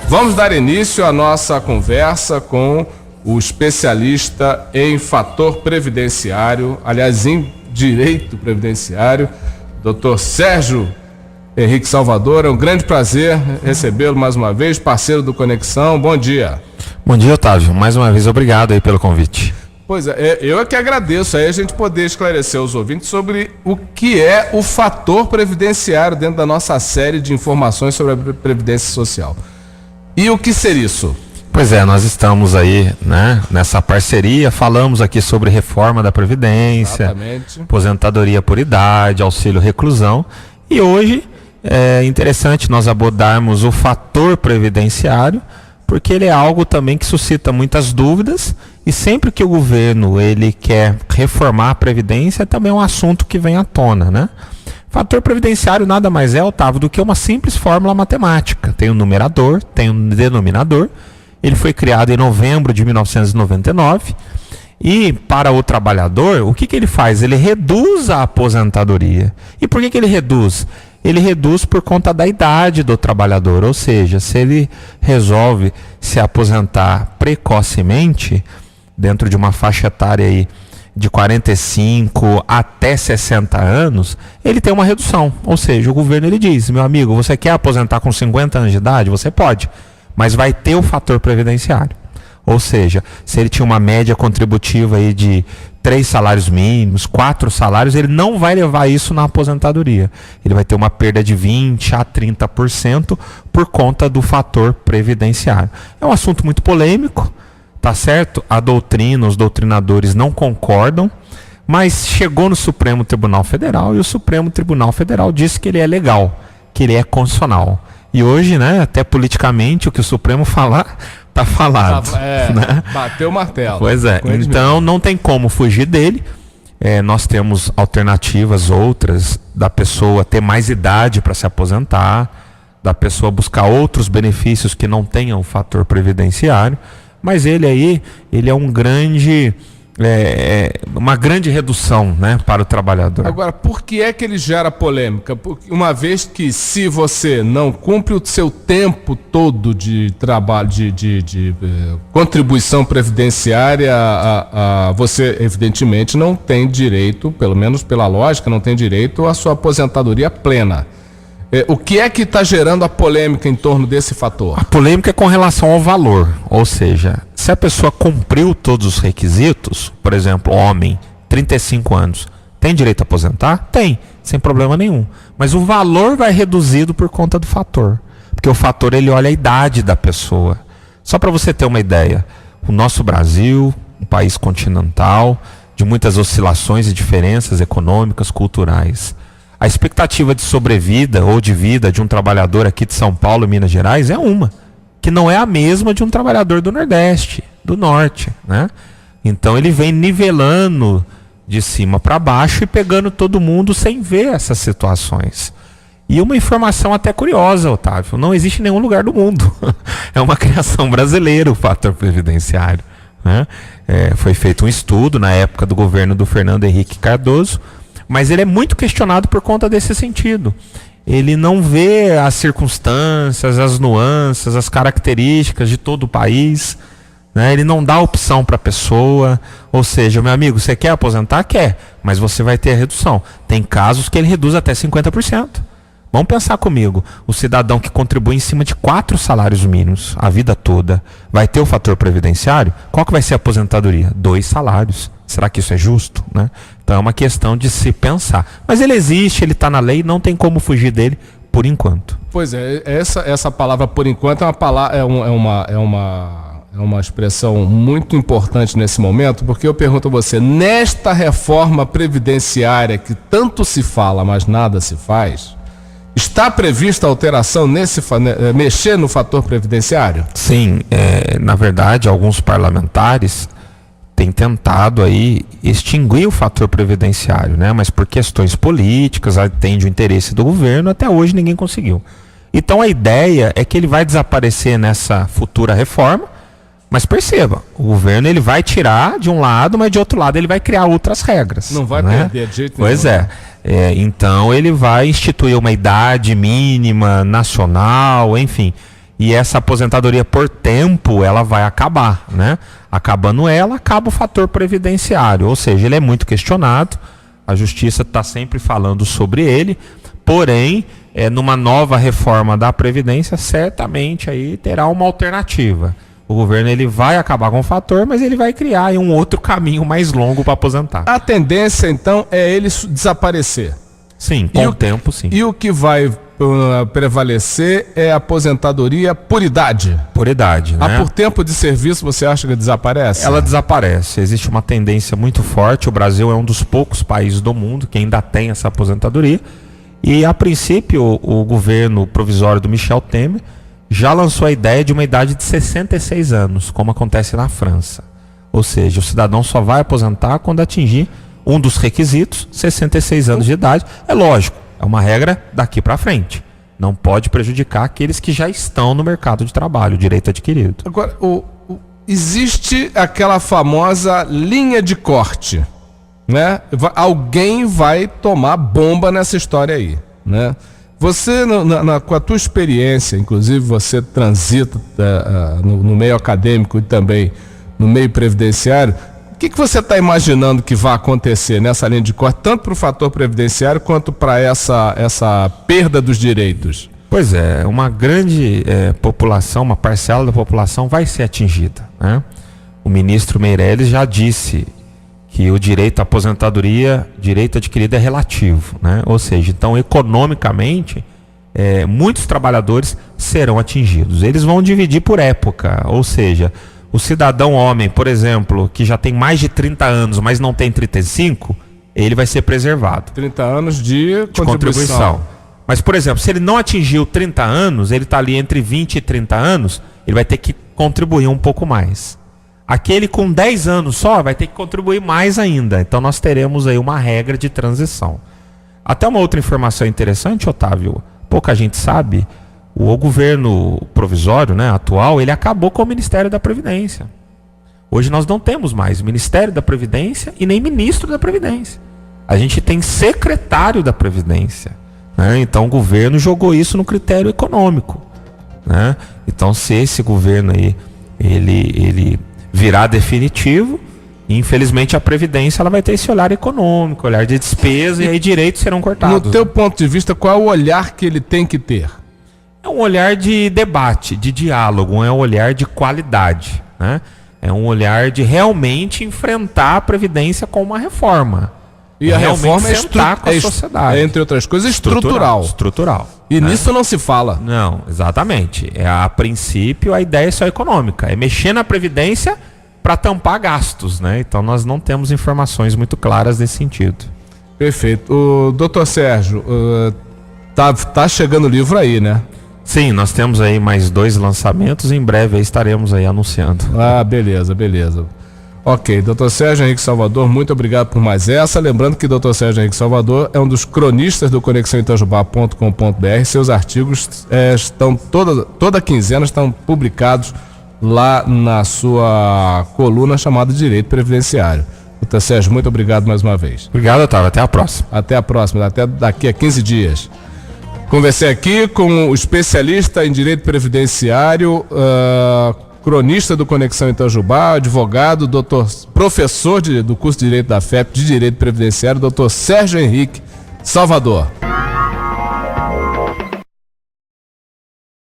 Vamos dar início à nossa conversa com o especialista em fator previdenciário, aliás, em direito previdenciário, Dr. Sérgio Henrique Salvador. É um grande prazer recebê-lo mais uma vez, parceiro do Conexão. Bom dia. Bom dia, Otávio. Mais uma vez, obrigado aí pelo convite. Pois é, eu é que agradeço aí a gente poder esclarecer aos ouvintes sobre o que é o fator previdenciário dentro da nossa série de informações sobre a Previdência Social. E o que seria isso? Pois é, nós estamos aí, né, nessa parceria, falamos aqui sobre reforma da Previdência, Exatamente. Aposentadoria por idade, auxílio reclusão, e hoje é interessante nós abordarmos o fator previdenciário, porque ele é algo também que suscita muitas dúvidas, e sempre que o governo ele quer reformar a Previdência, também é um assunto que vem à tona, né? Fator previdenciário nada mais é, Otávio, do que uma simples fórmula matemática. Tem um numerador, tem um denominador. Ele foi criado em novembro de 1999. E para o trabalhador, o que ele faz? Ele reduz a aposentadoria. E por que ele reduz? Ele reduz por conta da idade do trabalhador. Ou seja, se ele resolve se aposentar precocemente, dentro de uma faixa etária aí de 45 até 60 anos, ele tem uma redução. Ou seja, o governo ele diz, meu amigo, você quer aposentar com 50 anos de idade? Você pode, mas vai ter o fator previdenciário. Ou seja, se ele tinha uma média contributiva aí de 3 salários mínimos, 4 salários, ele não vai levar isso na aposentadoria. Ele vai ter uma perda de 20% a 30% por conta do fator previdenciário. É um assunto muito polêmico, tá certo? A doutrina, os doutrinadores não concordam, mas chegou no Supremo Tribunal Federal e o Supremo Tribunal Federal disse que ele é legal, que ele é constitucional. E hoje, né, até politicamente, o que o Supremo falar, tá falado. Né? Bateu o martelo. Pois é, então não tem como fugir dele. Nós temos alternativas outras da pessoa ter mais idade para se aposentar, da pessoa buscar outros benefícios que não tenham o fator previdenciário. Mas ele é um grande, uma grande redução, né, para o trabalhador. Agora, por que é que ele gera polêmica? Porque uma vez que se você não cumpre o seu tempo todo de trabalho, de contribuição previdenciária, você evidentemente não tem direito, pelo menos pela lógica, não tem direito à sua aposentadoria plena. O que é que está gerando a polêmica em torno desse fator? A polêmica é com relação ao valor, ou seja, se a pessoa cumpriu todos os requisitos, por exemplo, homem, 35 anos, tem direito a aposentar? Tem, sem problema nenhum. Mas o valor vai reduzido por conta do fator, porque o fator ele olha a idade da pessoa. Só para você ter uma ideia, o nosso Brasil, um país continental, de muitas oscilações e diferenças econômicas, culturais. A expectativa de sobrevida ou de vida de um trabalhador aqui de São Paulo e Minas Gerais é uma, que não é a mesma de um trabalhador do Nordeste, do Norte, né? Então ele vem nivelando de cima para baixo e pegando todo mundo sem ver essas situações. E uma informação até curiosa, Otávio, não existe em nenhum lugar do mundo. É uma criação brasileira o fator previdenciário, né? Foi feito um estudo na época do governo do Fernando Henrique Cardoso, mas ele é muito questionado por conta desse sentido. Ele não vê as circunstâncias, as nuances, as características de todo o país, né? Ele não dá opção para a pessoa. Ou seja, meu amigo, você quer aposentar? Quer, mas você vai ter a redução. Tem casos que ele reduz até 50%. Vamos pensar comigo, o cidadão que contribui em cima de 4 salários mínimos a vida toda, vai ter o fator previdenciário? Qual que vai ser a aposentadoria? 2 salários. Será que isso é justo, né? Então é uma questão de se pensar. Mas ele existe, ele está na lei, não tem como fugir dele por enquanto. Pois é, essa palavra por enquanto é uma expressão muito importante nesse momento, porque eu pergunto a você, nesta reforma previdenciária que tanto se fala, mas nada se faz, está prevista alteração mexer no fator previdenciário? Sim, na verdade, alguns parlamentares têm tentado aí extinguir o fator previdenciário, né? Mas por questões políticas, atende o interesse do governo, até hoje ninguém conseguiu. Então a ideia é que ele vai desaparecer nessa futura reforma, mas perceba, o governo ele vai tirar de um lado, mas de outro lado ele vai criar outras regras. Não vai perder de jeito nenhum. Pois é. Então ele vai instituir uma idade mínima nacional, enfim. E essa aposentadoria por tempo, ela vai acabar, né? Acabando ela, acaba o fator previdenciário, ou seja, ele é muito questionado, a justiça está sempre falando sobre ele, porém, numa nova reforma da Previdência, certamente aí terá uma alternativa. O governo ele vai acabar com o fator, mas ele vai criar aí um outro caminho mais longo para aposentar. A tendência, então, é ele desaparecer. Sim, com o tempo, sim. E o que vai prevalecer é a aposentadoria por idade. Por idade, né? Por tempo de serviço, você acha que desaparece? Ela desaparece. Existe uma tendência muito forte. O Brasil é um dos poucos países do mundo que ainda tem essa aposentadoria. E, a princípio, o governo provisório do Michel Temer já lançou a ideia de uma idade de 66 anos, como acontece na França. Ou seja, o cidadão só vai aposentar quando atingir um dos requisitos, 66 anos de idade. É lógico, é uma regra daqui para frente. Não pode prejudicar aqueles que já estão no mercado de trabalho, o direito adquirido. Agora, existe aquela famosa linha de corte, né? Alguém vai tomar bomba nessa história aí, né? Você, com a tua experiência, inclusive você transita no meio acadêmico e também no meio previdenciário, o que você está imaginando que vai acontecer nessa linha de corte, tanto para o fator previdenciário quanto para essa perda dos direitos? Pois é, uma grande população, uma parcela da população vai ser atingida, né? O ministro Meirelles já disse que o direito à aposentadoria, direito adquirido é relativo, né? Ou seja, então economicamente, muitos trabalhadores serão atingidos. Eles vão dividir por época, ou seja, o cidadão homem, por exemplo, que já tem mais de 30 anos, mas não tem 35, ele vai ser preservado. 30 anos de contribuição. Mas, por exemplo, se ele não atingiu 30 anos, ele está ali entre 20 e 30 anos, ele vai ter que contribuir um pouco mais. Aquele com 10 anos só vai ter que contribuir mais ainda. Então nós teremos aí uma regra de transição. Até uma outra informação interessante, Otávio, pouca gente sabe, o governo provisório, né, atual, ele acabou com o Ministério da Previdência. Hoje nós não temos mais Ministério da Previdência e nem Ministro da Previdência. A gente tem Secretário da Previdência, né? Então o governo jogou isso no critério econômico, né? Então se esse governo aí, ele virar definitivo, infelizmente a Previdência ela vai ter esse olhar econômico, olhar de despesa, e aí direitos serão cortados. No teu ponto de vista, qual é o olhar que ele tem que ter? É um olhar de debate, de diálogo, é um olhar de qualidade, né? É um olhar de realmente enfrentar a Previdência com uma reforma. E a reforma com a sociedade. Entre outras coisas, estrutural. E né? Nisso não se fala. Não, exatamente. A princípio, a ideia é só econômica. É mexer na Previdência para tampar gastos, né? Então nós não temos informações muito claras nesse sentido. Perfeito. O doutor Sérgio, tá chegando o livro aí, né? Sim, nós temos aí mais 2 lançamentos e em breve aí estaremos aí anunciando. Beleza. Ok, doutor Sérgio Henrique Salvador, muito obrigado por mais essa. Lembrando que doutor Sérgio Henrique Salvador é um dos cronistas do conexãoitajubá.com.br. Seus artigos estão toda quinzena estão publicados lá na sua coluna chamada Direito Previdenciário. Doutor Sérgio, muito obrigado mais uma vez. Obrigado, Otávio. Até a próxima. Até a próxima, até daqui a 15 dias. Conversei aqui com o especialista em Direito Previdenciário, cronista do Conexão Itajubá, advogado, professor do curso de Direito da FEP de Direito Previdenciário, doutor Sérgio Henrique Salvador.